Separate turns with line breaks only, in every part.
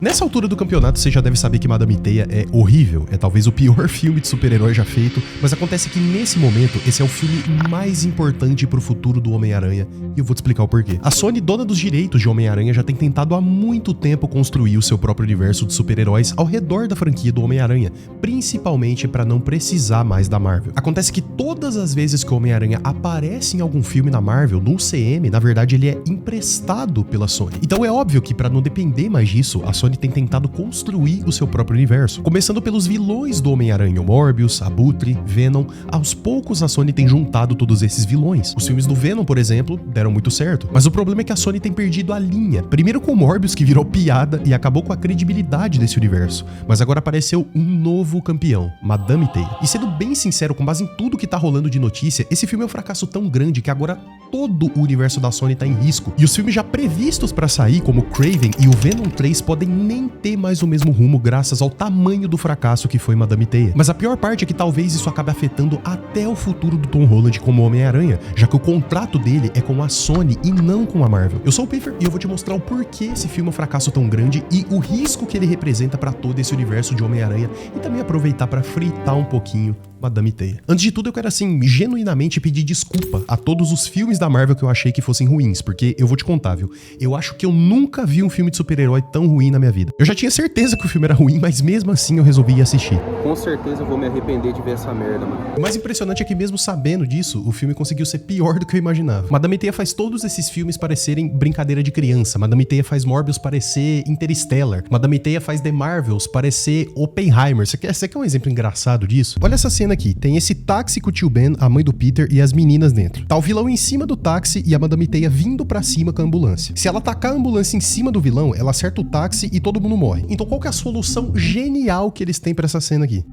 Nessa altura do campeonato, você já deve saber que Madame Teia é horrível, é talvez o pior filme de super-herói já feito, mas acontece que nesse momento, esse é o filme mais importante pro futuro do Homem-Aranha, e eu vou te explicar o porquê. A Sony, dona dos direitos de Homem-Aranha, já tem tentado há muito tempo construir o seu próprio universo de super-heróis ao redor da franquia do Homem-Aranha, principalmente pra não precisar mais da Marvel. Acontece que todas as vezes que o Homem-Aranha aparece em algum filme na Marvel, no CM, na verdade ele é emprestado pela Sony. Então é óbvio que pra não depender mais disso, a Sony tem tentado construir o seu próprio universo. Começando pelos vilões do Homem-Aranha, o Morbius, Abutre, Venom. Aos poucos a Sony tem juntado todos esses vilões. Os filmes do Venom, por exemplo, deram muito certo. Mas o problema é que a Sony tem perdido a linha. Primeiro com o Morbius, que virou piada e acabou com a credibilidade desse universo. Mas agora apareceu um novo campeão, Madame Teia. E sendo bem sincero, com base em tudo que tá rolando de notícia, esse filme é um fracasso tão grande que agora todo o universo da Sony tá em risco. E os filmes já previstos pra sair, como Kraven e o Venom 3, podem nem ter mais o mesmo rumo graças ao tamanho do fracasso que foi Madame Teia. Mas a pior parte é que talvez isso acabe afetando até o futuro do Tom Holland como Homem-Aranha, já que o contrato dele é com a Sony e não com a Marvel. Eu sou o Piffer e eu vou te mostrar o porquê esse filme é um fracasso tão grande e o risco que ele representa pra todo esse universo de Homem-Aranha e também aproveitar pra fritar um pouquinho Madame Teia. Antes de tudo, eu quero assim, genuinamente pedir desculpa a todos os filmes da Marvel que eu achei que fossem ruins, porque eu vou te contar, viu? Eu acho que eu nunca vi um filme de super-herói tão ruim na minha vida. Eu já tinha certeza que o filme era ruim, mas mesmo assim eu resolvi ir assistir.
Com certeza eu vou me arrepender de ver essa merda, mano.
O mais impressionante é que mesmo sabendo disso, o filme conseguiu ser pior do que eu imaginava. Madame Teia faz todos esses filmes parecerem brincadeira de criança. Madame Teia faz Morbius parecer Interstellar. Madame Teia faz The Marvels parecer Oppenheimer. Você quer um exemplo engraçado disso? Olha essa cena aqui. Tem esse táxi com o tio Ben, a mãe do Peter e as meninas dentro. Tá o vilão em cima do táxi e a Madame Teia vindo pra cima com a ambulância. Se ela tacar a ambulância em cima do vilão, ela acerta o táxi e todo mundo morre. Então qual que é a solução genial que eles têm pra essa cena aqui?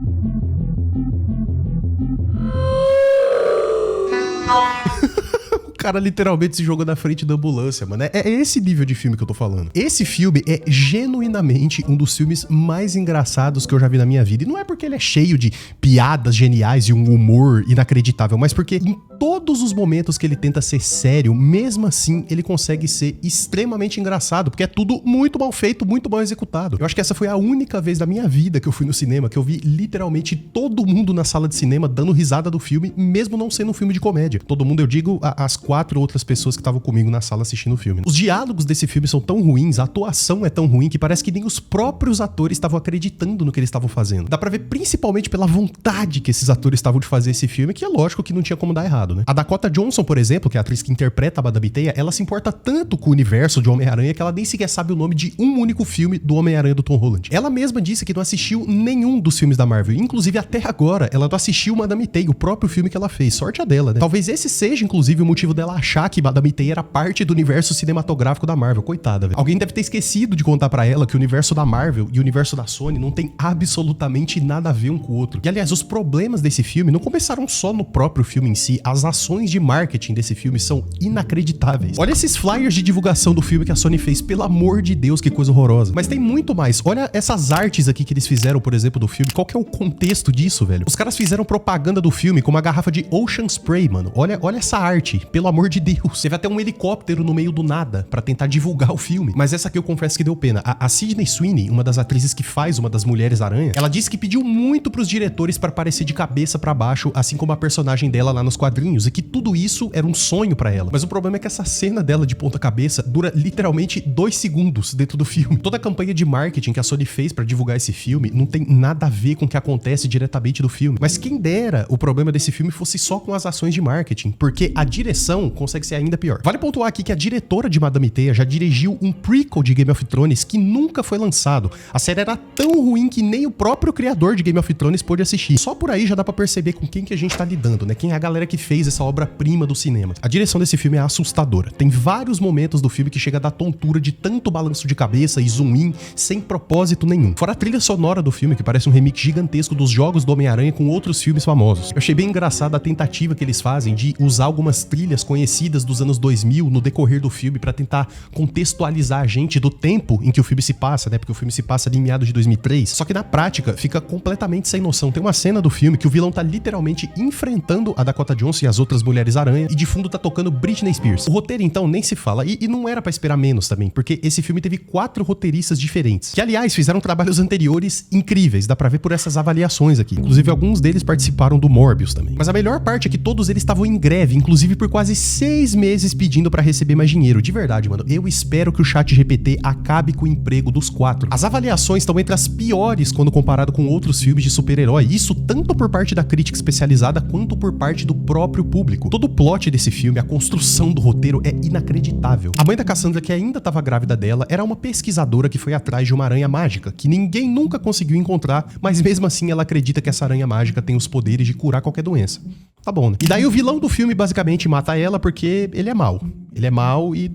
O cara literalmente se jogou na frente da ambulância, mano. É esse nível de filme que eu tô falando. Esse filme é genuinamente um dos filmes mais engraçados que eu já vi na minha vida. E não é porque ele é cheio de piadas geniais e um humor inacreditável, mas porque em todos os momentos que ele tenta ser sério, mesmo assim, ele consegue ser extremamente engraçado, porque é tudo muito mal feito, muito mal executado. Eu acho que essa foi a única vez da minha vida que eu fui no cinema, que eu vi literalmente todo mundo na sala de cinema dando risada do filme, mesmo não sendo um filme de comédia. Todo mundo, eu digo, as 4 outras pessoas que estavam comigo na sala assistindo o filme. Os diálogos desse filme são tão ruins, a atuação é tão ruim que parece que nem os próprios atores estavam acreditando no que eles estavam fazendo. Dá pra ver principalmente pela vontade que esses atores estavam de fazer esse filme, que é lógico que não tinha como dar errado, né? A Dakota Johnson, por exemplo, que é a atriz que interpreta a Madame Teia, ela se importa tanto com o universo de Homem-Aranha que ela nem sequer sabe o nome de um único filme do Homem-Aranha do Tom Holland. Ela mesma disse que não assistiu nenhum dos filmes da Marvel. Inclusive, até agora, ela não assistiu Madame Teia, o próprio filme que ela fez. Sorte a dela, né? Talvez esse seja, inclusive, o motivo dela achar que Madame Teia era parte do universo cinematográfico da Marvel. Coitada, velho. Alguém deve ter esquecido de contar pra ela que o universo da Marvel e o universo da Sony não tem absolutamente nada a ver um com o outro. E, aliás, os problemas desse filme não começaram só no próprio filme em si. As ações de marketing desse filme são inacreditáveis. Olha esses flyers de divulgação do filme que a Sony fez, pelo amor de Deus, que coisa horrorosa. Mas tem muito mais. Olha essas artes aqui que eles fizeram, por exemplo, do filme. Qual que é o contexto disso, velho? Os caras fizeram propaganda do filme com uma garrafa de Ocean Spray, mano. Olha essa arte, pelo amor de Deus. Teve até um helicóptero no meio do nada pra tentar divulgar o filme. Mas essa aqui eu confesso que deu pena. A Sydney Sweeney, uma das atrizes que faz uma das Mulheres Aranha, ela disse que pediu muito pros diretores pra aparecer de cabeça pra baixo, assim como a personagem dela lá nos quadrinhos, e que tudo isso era um sonho pra ela. Mas o problema é que essa cena dela de ponta cabeça dura literalmente 2 segundos dentro do filme. Toda a campanha de marketing que a Sony fez pra divulgar esse filme não tem nada a ver com o que acontece diretamente do filme. Mas quem dera o problema desse filme fosse só com as ações de marketing, porque a direção consegue ser ainda pior. Vale pontuar aqui que a diretora de Madame Teia já dirigiu um prequel de Game of Thrones que nunca foi lançado. A série era tão ruim que nem o próprio criador de Game of Thrones pôde assistir. Só por aí já dá pra perceber com quem que a gente tá lidando, né? Quem é a galera que fez essa obra-prima do cinema. A direção desse filme é assustadora. Tem vários momentos do filme que chega a dar tontura de tanto balanço de cabeça e zoom in sem propósito nenhum. Fora a trilha sonora do filme, que parece um remix gigantesco dos jogos do Homem-Aranha com outros filmes famosos. Eu achei bem engraçada a tentativa que eles fazem de usar algumas trilhas conhecidas dos anos 2000 no decorrer do filme pra tentar contextualizar a gente do tempo em que o filme se passa, né? Porque o filme se passa ali em meados de 2003. Só que na prática fica completamente sem noção. Tem uma cena do filme que o vilão tá literalmente enfrentando a Dakota Johnson e as outras Mulheres-Aranha e de fundo tá tocando Britney Spears. O roteiro então nem se fala e não era pra esperar menos também, porque esse filme teve 4 roteiristas diferentes, que aliás fizeram trabalhos anteriores incríveis, dá pra ver por essas avaliações aqui. Inclusive alguns deles participaram do Morbius também. Mas a melhor parte é que todos eles estavam em greve, inclusive por quase 6 meses pedindo pra receber mais dinheiro. De verdade, mano, eu espero que o ChatGPT acabe com o emprego dos 4. As avaliações estão entre as piores quando comparado com outros filmes de super-herói, isso tanto por parte da crítica especializada quanto por parte do próprio público. Todo o plot desse filme, a construção do roteiro é inacreditável. A mãe da Cassandra, que ainda estava grávida dela, era uma pesquisadora que foi atrás de uma aranha mágica, que ninguém nunca conseguiu encontrar, mas mesmo assim ela acredita que essa aranha mágica tem os poderes de curar qualquer doença. Tá bom, né? E daí o vilão do filme basicamente mata ela porque ele é mau. Ele é mau e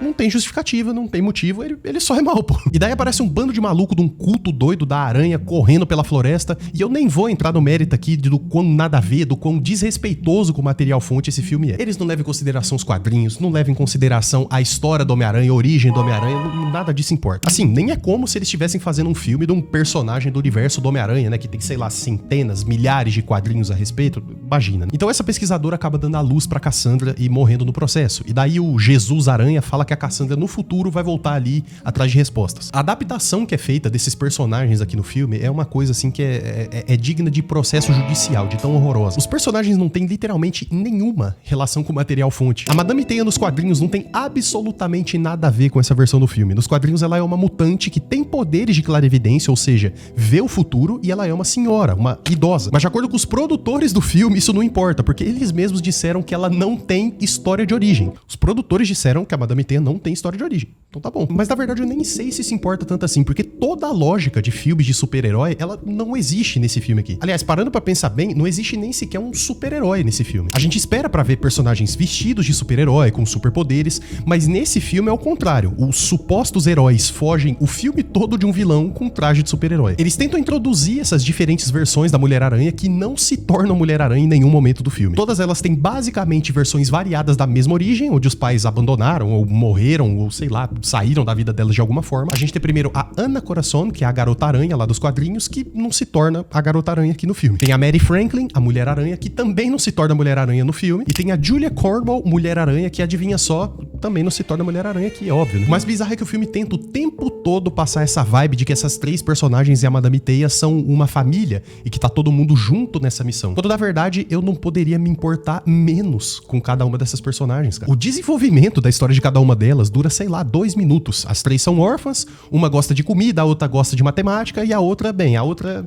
não tem justificativa, não tem motivo, ele só é mau, pô. E daí aparece um bando de maluco de um culto doido da aranha correndo pela floresta, e eu nem vou entrar no mérito aqui do quão nada a ver, do quão desrespeitoso com o material fonte esse filme é. Eles não levam em consideração os quadrinhos, não levam em consideração a história do Homem-Aranha, a origem do Homem-Aranha, nada disso importa. Assim, nem é como se eles estivessem fazendo um filme de um personagem do universo do Homem-Aranha, né, que tem, sei lá, centenas, milhares de quadrinhos a respeito, imagina. Então essa pesquisadora acaba dando a luz pra Cassandra e morrendo no processo. E daí o Jesus Aranha fala que a Cassandra no futuro vai voltar ali atrás de respostas. A adaptação que é feita desses personagens aqui no filme é uma coisa assim que é digna de processo judicial, de tão horrorosa. Os personagens não têm literalmente nenhuma relação com o material fonte. A Madame Teia nos quadrinhos não tem absolutamente nada a ver com essa versão do filme. Nos quadrinhos ela é uma mutante que tem poderes de clarividência, ou seja, vê o futuro, e ela é uma senhora, uma idosa. Mas de acordo com os produtores do filme, isso não importa, porque eles mesmos disseram que ela não tem história de origem. Os produtores disseram que a Madame Teia não tem história de origem. Então tá bom. Mas na verdade eu nem sei se isso importa tanto assim, porque toda a lógica de filmes de super-herói, ela não existe nesse filme aqui. Aliás, parando pra pensar bem, não existe nem sequer um super-herói nesse filme. A gente espera pra ver personagens vestidos de super-herói, com superpoderes, mas nesse filme é o contrário. Os supostos heróis fogem o filme todo de um vilão com traje de super-herói. Eles tentam introduzir essas diferentes versões da Mulher-Aranha que não se tornam Mulher-Aranha em nenhum momento do filme. Todas elas têm basicamente versões variadas da mesma origem, onde os pais abandonaram ou morreram, ou sei lá, saíram da vida delas de alguma forma. A gente tem primeiro a Anna Corazon, que é a Garota-Aranha lá dos quadrinhos, que não se torna a Garota-Aranha aqui no filme. Tem a Mary Franklin, a Mulher-Aranha, que também não se torna Mulher-Aranha no filme. E tem a Julia Cornwall, Mulher-Aranha, que adivinha só, também não se torna Mulher-Aranha aqui, é óbvio, né? O mais bizarro é que o filme tenta o tempo todo passar essa vibe de que essas 3 personagens e a Madame Teia são uma família e que tá todo mundo junto nessa missão. Quando na verdade eu não poderia me importar menos com cada uma dessas personagens, cara. O desenvolvimento da história de cada uma delas dura, sei lá, 2 minutos. As 3 são órfãs, uma gosta de comida, a outra gosta de matemática e a outra, bem, a outra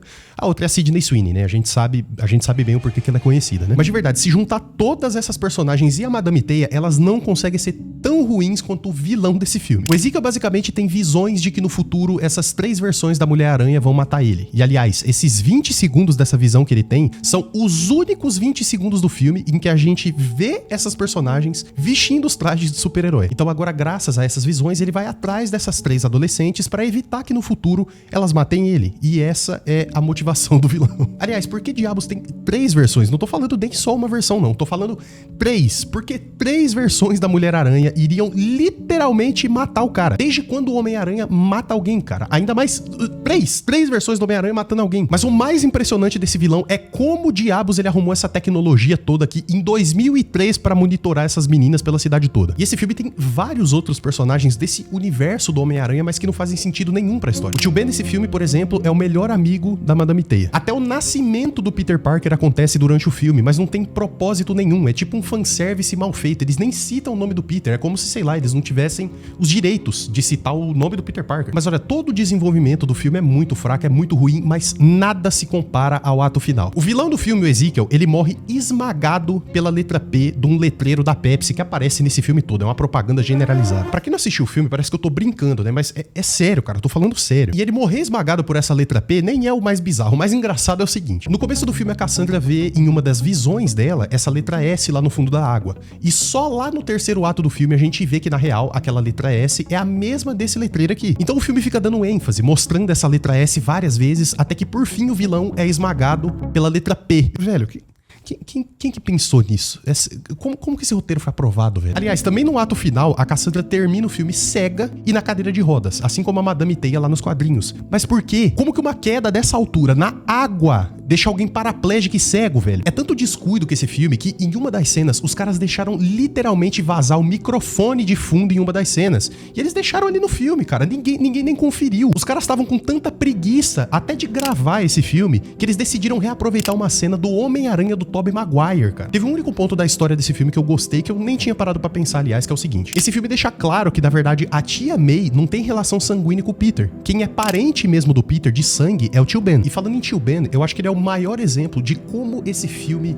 é a Sydney Sweeney, né? A gente sabe bem o porquê que ela é conhecida, né? Mas de verdade, se juntar todas essas personagens e a Madame Teia, elas não conseguem ser tão ruins quanto o vilão desse filme. O Ezekiel basicamente tem visões de que no futuro essas 3 versões da Mulher-Aranha vão matar ele. E aliás, esses 20 segundos dessa visão que ele tem são os únicos 20 segundos do filme em que a gente vê essas personagens vestindo os trajes de super-herói. Então agora, graças a essas visões, ele vai atrás dessas 3 adolescentes pra evitar que no futuro elas matem ele. E essa é a motivação do vilão. Aliás, por que diabos tem 3 versões? Não tô falando nem só uma versão, não. Tô falando 3. Porque 3 versões da Mulher-Aranha iriam literalmente matar o cara. Desde quando o Homem-Aranha mata alguém, cara? Ainda mais 3 versões do Homem-Aranha matando alguém. Mas o mais impressionante desse vilão é como diabos ele arrumou essa tecnologia toda aqui em 2003 pra monitorar essas meninas pela cidade toda. E esse filme tem vários outros personagens desse universo do Homem-Aranha, mas que não fazem sentido nenhum pra história. O tio Ben desse filme, por exemplo, é o melhor amigo da Madame Teia. Até o nascimento do Peter Parker acontece durante o filme, mas não tem propósito nenhum. É tipo um fanservice mal feito. Eles nem citam o nome do Peter. É como se, sei lá, eles não tivessem os direitos de citar o nome do Peter Parker. Mas olha, todo o desenvolvimento do filme é muito fraco, é muito ruim, mas nada se compara ao ato final. O vilão do filme, o Ezekiel, ele morre esmagado pela letra P de um letreiro da Pepsi que aparece nesse filme todo. É uma propaganda generalizada. Pra quem não assistiu o filme, parece que eu tô brincando, né? Mas é sério, cara. Eu tô falando sério. E ele morrer esmagado por essa letra P nem é o mais bizarro. O mais engraçado é o seguinte. No começo do filme, a Cassandra vê em uma das visões dela essa letra S lá no fundo da água. E só lá no terceiro ato do filme a gente vê que, na real, aquela letra S é a mesma desse letreiro aqui. Então o filme fica dando ênfase, mostrando essa letra S várias vezes, até que por fim o vilão é esmagado pela letra P. Velho, Quem que pensou nisso? Como que esse roteiro foi aprovado, velho? Aliás, também no ato final, a Cassandra termina o filme cega e na cadeira de rodas, assim como a Madame Teia lá nos quadrinhos. Mas por quê? Como que uma queda dessa altura, na água, deixa alguém paraplégico e cego, velho? É tanto descuido que esse filme que, em uma das cenas, os caras deixaram literalmente vazar o microfone de fundo em uma das cenas. E eles deixaram ali no filme, cara. Ninguém nem conferiu. Os caras estavam com tanta preguiça até de gravar esse filme que eles decidiram reaproveitar uma cena do Homem-Aranha do Tobey Maguire, cara. Teve um único ponto da história desse filme que eu gostei, que eu nem tinha parado pra pensar, aliás, que é o seguinte. Esse filme deixa claro que, na verdade, a tia May não tem relação sanguínea com o Peter. Quem é parente mesmo do Peter de sangue é o tio Ben. E falando em tio Ben, eu acho que ele é o maior exemplo de como esse filme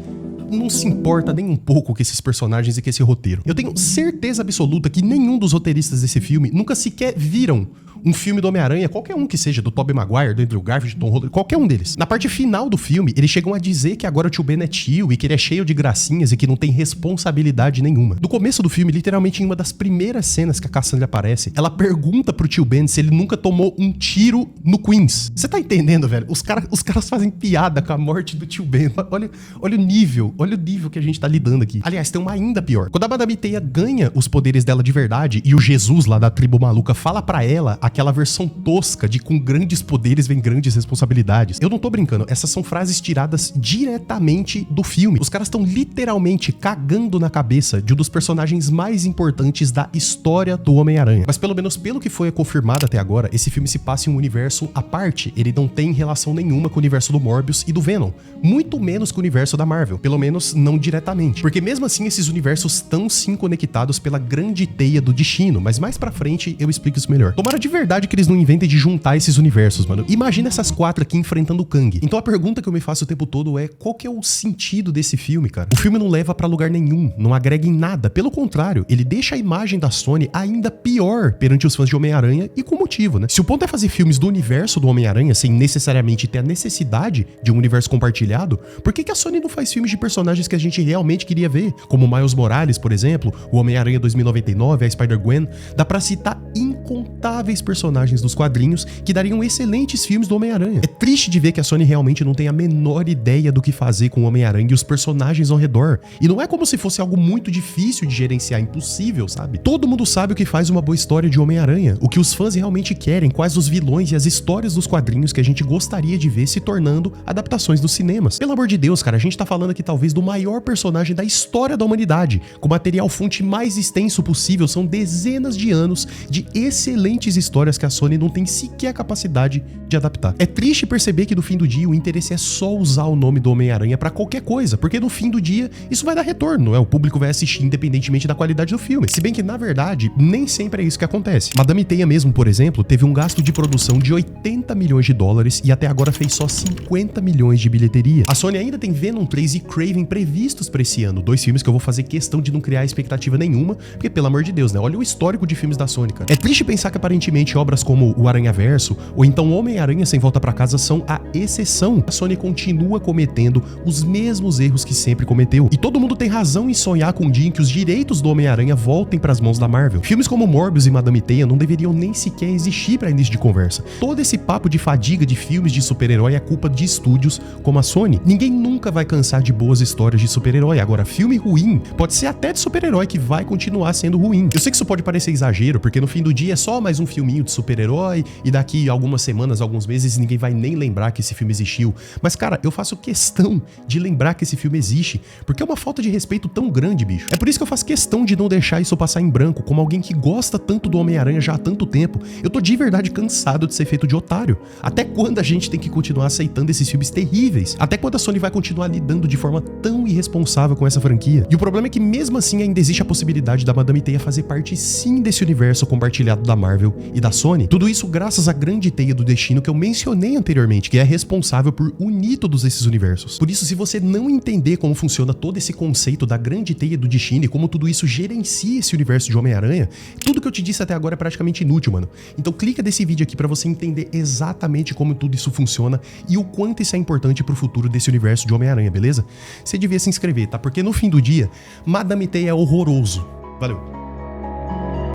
não se importa nem um pouco com esses personagens e com esse roteiro. Eu tenho certeza absoluta que nenhum dos roteiristas desse filme nunca sequer viram um filme do Homem-Aranha, qualquer um que seja, do Tobey Maguire, do Andrew Garfield, do Tom Holland, qualquer um deles. Na parte final do filme, eles chegam a dizer que agora o tio Ben é tio e que ele é cheio de gracinhas e que não tem responsabilidade nenhuma. No começo do filme, literalmente em uma das primeiras cenas que a Cassandra aparece, ela pergunta pro tio Ben se ele nunca tomou um tiro no Queens. Você tá entendendo, velho? Os caras fazem piada com a morte do tio Ben. Olha o nível que a gente tá lidando aqui. Aliás, tem uma ainda pior. Quando a Madame Teia ganha os poderes dela de verdade e o Jesus lá da tribo maluca fala pra ela aquela versão tosca de com grandes poderes vem grandes responsabilidades. Eu não tô brincando, essas são frases tiradas diretamente do filme. Os caras estão literalmente cagando na cabeça de um dos personagens mais importantes da história do Homem-Aranha. Mas pelo menos pelo que foi confirmado até agora, esse filme se passa em um universo à parte. Ele não tem relação nenhuma com o universo do Morbius e do Venom. Muito menos com o universo da Marvel. Pelo menos não diretamente. Porque mesmo assim esses universos estão sim conectados pela grande teia do destino. Mas mais pra frente eu explico isso melhor. Tomara de verdade que eles não inventem de juntar esses universos, mano. Imagina essas quatro aqui enfrentando o Kang. Então a pergunta que eu me faço o tempo todo é: qual que é o sentido desse filme, cara? O filme não leva pra lugar nenhum, não agrega em nada. Pelo contrário, ele deixa a imagem da Sony ainda pior perante os fãs de Homem-Aranha e com motivo, né? Se o ponto é fazer filmes do universo do Homem-Aranha sem necessariamente ter a necessidade de um universo compartilhado, por que a Sony não faz filmes de personagens que a gente realmente queria ver? Como Miles Morales, por exemplo, o Homem-Aranha 2099, a Spider-Gwen. Dá pra citar incontáveis personagens dos quadrinhos que dariam excelentes filmes do Homem-Aranha. É triste de ver que a Sony realmente não tem a menor ideia do que fazer com o Homem-Aranha e os personagens ao redor. E não é como se fosse algo muito difícil de gerenciar, impossível, sabe? Todo mundo sabe o que faz uma boa história de Homem-Aranha, o que os fãs realmente querem, quais os vilões e as histórias dos quadrinhos que a gente gostaria de ver se tornando adaptações dos cinemas. Pelo amor de Deus, cara, a gente tá falando aqui talvez do maior personagem da história da humanidade, com material fonte mais extenso possível, são dezenas de anos de excelentes histórias que a Sony não tem sequer a capacidade de adaptar. É triste perceber que no fim do dia o interesse é só usar o nome do Homem-Aranha pra qualquer coisa, porque no fim do dia isso vai dar retorno, não é? O público vai assistir independentemente da qualidade do filme. Se bem que, na verdade, nem sempre é isso que acontece. Madame Teia mesmo, por exemplo, teve um gasto de produção de 80 milhões de dólares e até agora fez só 50 milhões de bilheteria. A Sony ainda tem Venom 3 e Kraven previstos pra esse ano, dois filmes que eu vou fazer questão de não criar expectativa nenhuma, porque, pelo amor de Deus, né? Olha o histórico de filmes da Sony, cara. É triste pensar que aparentemente obras como o Aranhaverso ou então Homem-Aranha Sem Volta Pra Casa são a exceção. A Sony continua cometendo os mesmos erros que sempre cometeu. E todo mundo tem razão em sonhar com um dia em que os direitos do Homem-Aranha voltem pras mãos da Marvel. Filmes como Morbius e Madame Teia não deveriam nem sequer existir pra início de conversa. Todo esse papo de fadiga de filmes de super-herói é culpa de estúdios como a Sony. Ninguém nunca vai cansar de boas histórias de super-herói. Agora, filme ruim pode ser até de super-herói que vai continuar sendo ruim. Eu sei que isso pode parecer exagero, porque no fim do dia é só mais um filminho de super-herói e daqui algumas semanas, alguns meses, ninguém vai nem lembrar que esse filme existiu. Mas, cara, eu faço questão de lembrar que esse filme existe, porque é uma falta de respeito tão grande, bicho. É por isso que eu faço questão de não deixar isso passar em branco, como alguém que gosta tanto do Homem-Aranha já há tanto tempo. Eu tô de verdade cansado de ser feito de otário. Até quando a gente tem que continuar aceitando esses filmes terríveis? Até quando a Sony vai continuar lidando de forma tão irresponsável com essa franquia? E o problema é que mesmo assim ainda existe a possibilidade da Madame Teia fazer parte sim desse universo compartilhado da Marvel e da Sony. Tudo isso graças à grande teia do destino que eu mencionei anteriormente, que é responsável por unir todos esses universos. Por isso, se você não entender como funciona todo esse conceito da grande teia do destino e como tudo isso gerencia esse universo de Homem-Aranha, tudo que eu te disse até agora é praticamente inútil, mano. Então clica nesse vídeo aqui pra você entender exatamente como tudo isso funciona e o quanto isso é importante pro futuro desse universo de Homem-Aranha, beleza? Você devia se inscrever, tá? Porque no fim do dia, Madame Teia é horroroso. Valeu!